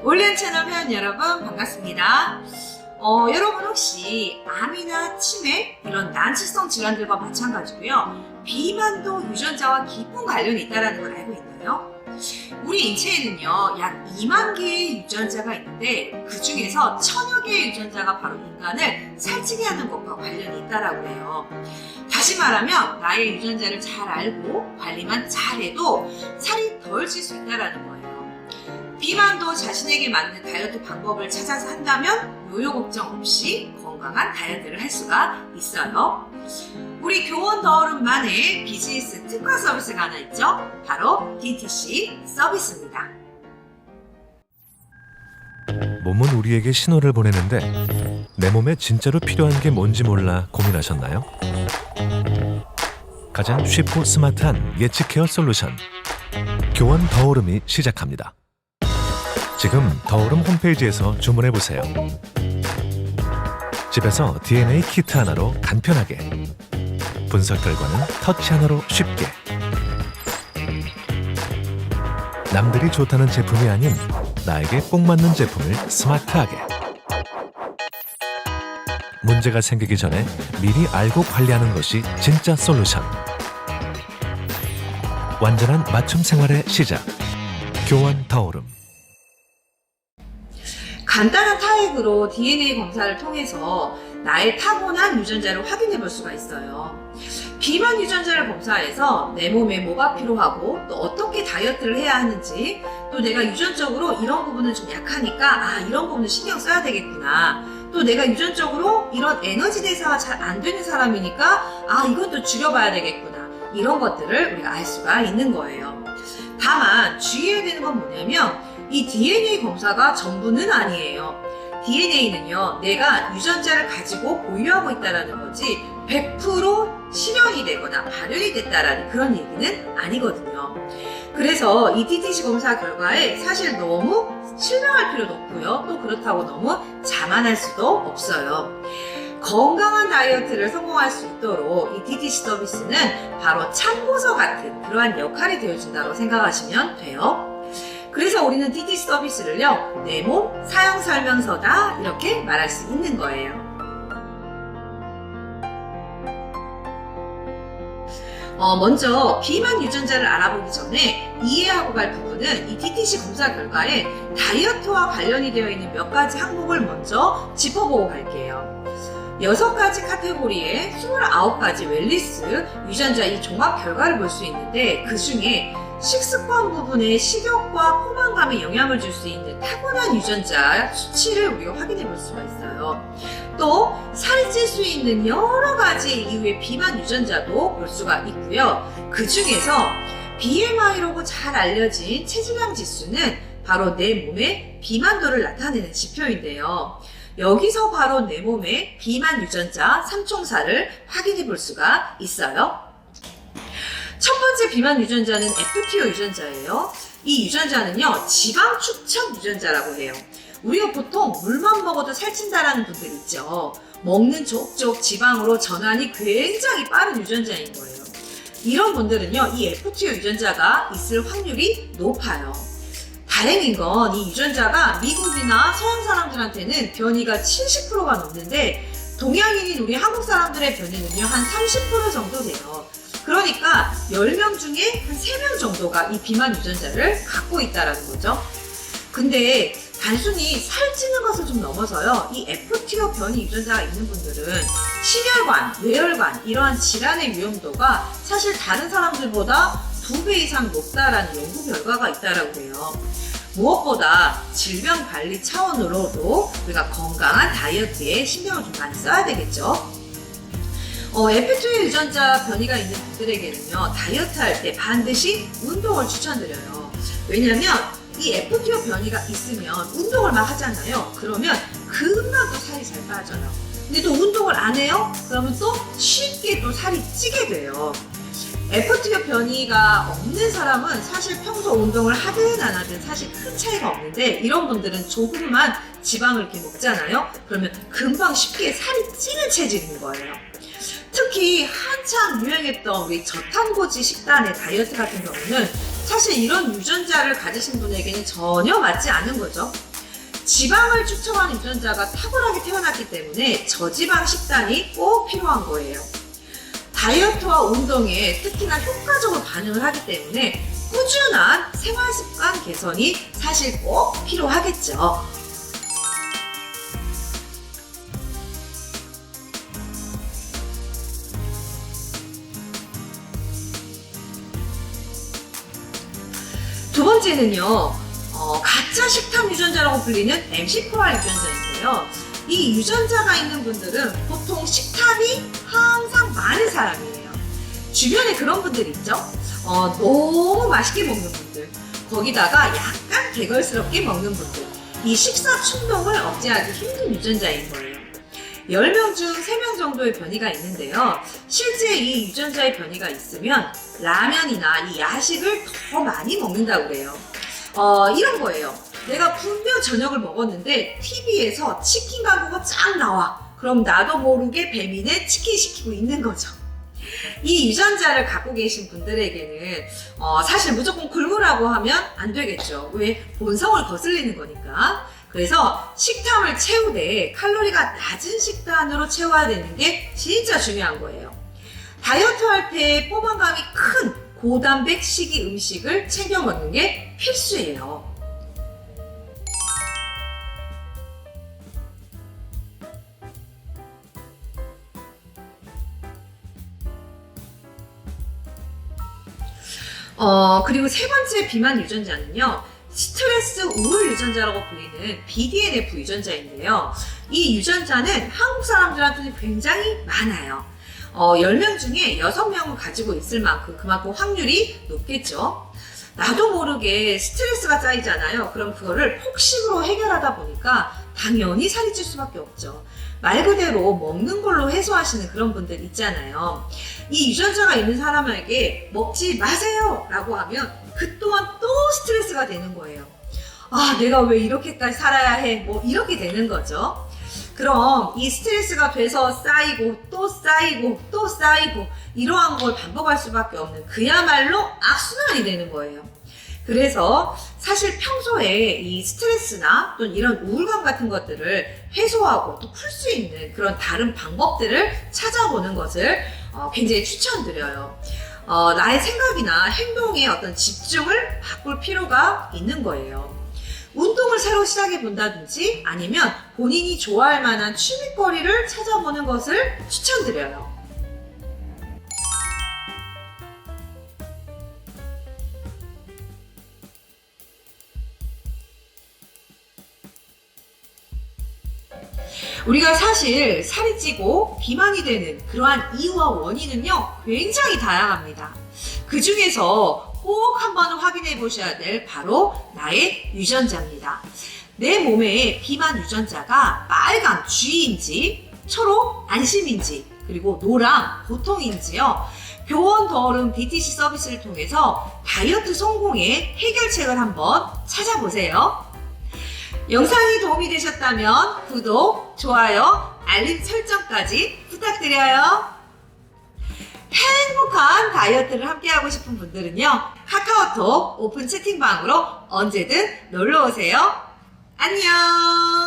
올리언 채널 회원 여러분 반갑습니다. 여러분 혹시 암이나 치매 이런 난치성 질환들과 마찬가지고요. 비만도 유전자와 깊은 관련이 있다는 걸 알고 있나요? 우리 인체에는요 약 2만 개의 유전자가 있는데 그 중에서 1000여 개의 유전자가 바로 인간을 살찌게 하는 것과 관련이 있다라고 해요. 다시 말하면 나의 유전자를 잘 알고 관리만 잘해도 살이 덜 찔 수 있다는 거예요. 비만도 자신에게 맞는 다이어트 방법을 찾아서 한다면 요요 걱정 없이 건강한 다이어트를 할 수가 있어요. 우리 교원 더어름만의 비즈니스 특화 서비스가 하나 있죠. 바로 DTC 서비스입니다. 몸은 우리에게 신호를 보내는데 내 몸에 진짜로 필요한 게 뭔지 몰라 고민하셨나요? 가장 쉽고 스마트한 예측 케어 솔루션 교원 더오름이 시작합니다. 지금 더오름 홈페이지에서 주문해보세요. 집에서 DNA 키트 하나로 간편하게, 분석 결과는 터치 하나로 쉽게, 남들이 좋다는 제품이 아닌 나에게 꼭 맞는 제품을 스마트하게, 문제가 생기기 전에 미리 알고 관리하는 것이 진짜 솔루션. 완전한 맞춤 생활의 시작, 교원 더오름. 간단한 타액으로 DNA 검사를 통해서 나의 타고난 유전자를 확인해 볼 수가 있어요. 비만 유전자를 검사해서 내 몸에 뭐가 필요하고 또 어떻게 다이어트를 해야 하는지, 또 내가 유전적으로 이런 부분은 좀 약하니까 이런 부분은 신경 써야 되겠구나, 또 내가 유전적으로 이런 에너지 대사가 잘 안 되는 사람이니까 이것도 줄여봐야 되겠구나, 이런 것들을 우리가 알 수가 있는 거예요. 다만 주의해야 되는 건 뭐냐면 이 DNA 검사가 전부는 아니에요. DNA는요, 내가 유전자를 가지고 보유하고 있다는 거지 100% 실현이 되거나 발현이 됐다라는 그런 얘기는 아니거든요. 그래서 이 DTC 검사 결과에 사실 너무 실망할 필요도 없고요. 또 그렇다고 너무 자만할 수도 없어요. 건강한 다이어트를 성공할 수 있도록 이 DTC 서비스는 바로 참고서 같은 그러한 역할이 되어준다고 생각하시면 돼요. 그래서 우리는 DTC 서비스를요, 내 몸 사용 설명서다 이렇게 말할 수 있는 거예요. 먼저 비만 유전자를 알아보기 전에 이해하고 갈 부분은 이 DTC 검사 결과에 다이어트와 관련이 되어 있는 몇 가지 항목을 먼저 짚어보고 갈게요. 6가지 카테고리에 29가지 웰니스 유전자 이 종합 결과를 볼 수 있는데, 그 중에 식습관 부분에 식욕과 포만감에 영향을 줄 수 있는 타고난 유전자 수치를 우리가 확인해 볼 수가 있어요. 또 살이 찔 수 있는 여러 가지 이유의 비만 유전자도 볼 수가 있고요. 그 중에서 BMI라고 잘 알려진 체지방 지수는 바로 내 몸의 비만도를 나타내는 지표인데요. 여기서 바로 내 몸의 비만 유전자 3총사를 확인해 볼 수가 있어요. 첫 번째 비만 유전자는 FTO 유전자예요. 이 유전자는요, 지방 축적 유전자라고 해요. 우리가 보통 물만 먹어도 살찐다라는 분들 있죠. 먹는 족족 지방으로 전환이 굉장히 빠른 유전자인 거예요. 이런 분들은요, 이 FTO 유전자가 있을 확률이 높아요. 다행인 건 이 유전자가 미국이나 서양 사람들한테는 변이가 70%가 넘는데, 동양인인 우리 한국 사람들의 변이는요 한 30% 정도 돼요. 그러니까 10명 중에 한 3명 정도가 이 비만 유전자를 갖고 있다는 거죠. 근데 단순히 살찌는 것을 좀 넘어서요, 이 FTO 변이 유전자가 있는 분들은 심혈관, 뇌혈관 이러한 질환의 위험도가 사실 다른 사람들보다 2배 이상 높다라는 연구 결과가 있다고 해요. 무엇보다 질병 관리 차원으로도 우리가 건강한 다이어트에 신경을 좀 많이 써야 되겠죠. FTO 유전자 변이가 있는 분들에게는요, 다이어트 할 때 반드시 운동을 추천드려요. 왜냐면 이 FTO 변이가 있으면 운동을 막 하잖아요. 그러면 금방 또 살이 잘 빠져요. 근데 또 운동을 안 해요? 그러면 또 쉽게 또 살이 찌게 돼요. FTO 변이가 없는 사람은 사실 평소 운동을 하든 안 하든 사실 큰 차이가 없는데, 이런 분들은 조금만 지방을 이렇게 먹잖아요. 그러면 금방 쉽게 살이 찌는 체질인 거예요. 특히 한참 유행했던 우리 저탄고지 식단의 다이어트 같은 경우는 사실 이런 유전자를 가지신 분에게는 전혀 맞지 않은 거죠. 지방을 축적한 유전자가 탁월하게 태어났기 때문에 저지방 식단이 꼭 필요한 거예요. 다이어트와 운동에 특히나 효과적으로 반응을 하기 때문에 꾸준한 생활습관 개선이 사실 꼭 필요하겠죠. 두 번째는요, 가짜 식탐 유전자라고 불리는 MC4R 유전자인데요. 이 유전자가 있는 분들은 보통 식탐이 항상 많은 사람이에요. 주변에 그런 분들 있죠? 너무 맛있게 먹는 분들, 거기다가 약간 개걸스럽게 먹는 분들, 이 식사 충동을 억제하기 힘든 유전자인 거예요. 10명 중 3명 정도의 변이가 있는데요. 실제 이 유전자의 변이가 있으면 라면이나 이 야식을 더 많이 먹는다고 그래요. 이런 거예요. 내가 분명 저녁을 먹었는데 TV에서 치킨 광고가 쫙 나와. 그럼 나도 모르게 배민에 치킨 시키고 있는 거죠. 이 유전자를 갖고 계신 분들에게는 사실 무조건 굶으라고 하면 안 되겠죠. 왜? 본성을 거슬리는 거니까. 그래서 식탐을 채우되 칼로리가 낮은 식단으로 채워야 되는 게 진짜 중요한 거예요. 다이어트 할 때 포만감이 큰 고단백 식이 음식을 챙겨 먹는 게 필수예요. 그리고 세 번째 비만 유전자는요, 스트레스 우울 유전자라고 불리는 BDNF 유전자인데요. 이 유전자는 한국 사람들한테는 굉장히 많아요. 10명 중에 6명은 가지고 있을 만큼 그만큼 확률이 높겠죠. 나도 모르게 스트레스가 쌓이잖아요. 그럼 그거를 폭식으로 해결하다 보니까 당연히 살이 찔 수밖에 없죠. 말 그대로 먹는 걸로 해소하시는 그런 분들 있잖아요. 이 유전자가 있는 사람에게 먹지 마세요 라고 하면 그 또한 또 스트레스가 되는 거예요. 아, 내가 왜 이렇게까지 살아야 해? 뭐 이렇게 되는 거죠. 그럼 이 스트레스가 돼서 쌓이고 또 쌓이고 또 쌓이고 이러한 걸 반복할 수밖에 없는 그야말로 악순환이 되는 거예요. 그래서 사실 평소에 이 스트레스나 또는 이런 우울감 같은 것들을 해소하고 또 풀 수 있는 그런 다른 방법들을 찾아보는 것을 굉장히 추천드려요. 나의 생각이나 행동에 어떤 집중을 바꿀 필요가 있는 거예요. 운동을 새로 시작해 본다든지 아니면 본인이 좋아할 만한 취미거리를 찾아보는 것을 추천드려요. 우리가 사실 살이 찌고 비만이 되는 그러한 이유와 원인은요, 굉장히 다양합니다. 그 중에서 꼭 한번 확인해 보셔야 될 바로 나의 유전자입니다. 내 몸에 비만 유전자가 빨강 G인지, 초록 안심인지, 그리고 노랑 보통인지요. 교원 더오름 DTC 서비스를 통해서 다이어트 성공의 해결책을 한번 찾아보세요. 영상이 도움이 되셨다면 구독, 좋아요, 알림 설정까지 부탁드려요. 행복한 다이어트를 함께하고 싶은 분들은요, 카카오톡 오픈 채팅방으로 언제든 놀러오세요. 안녕!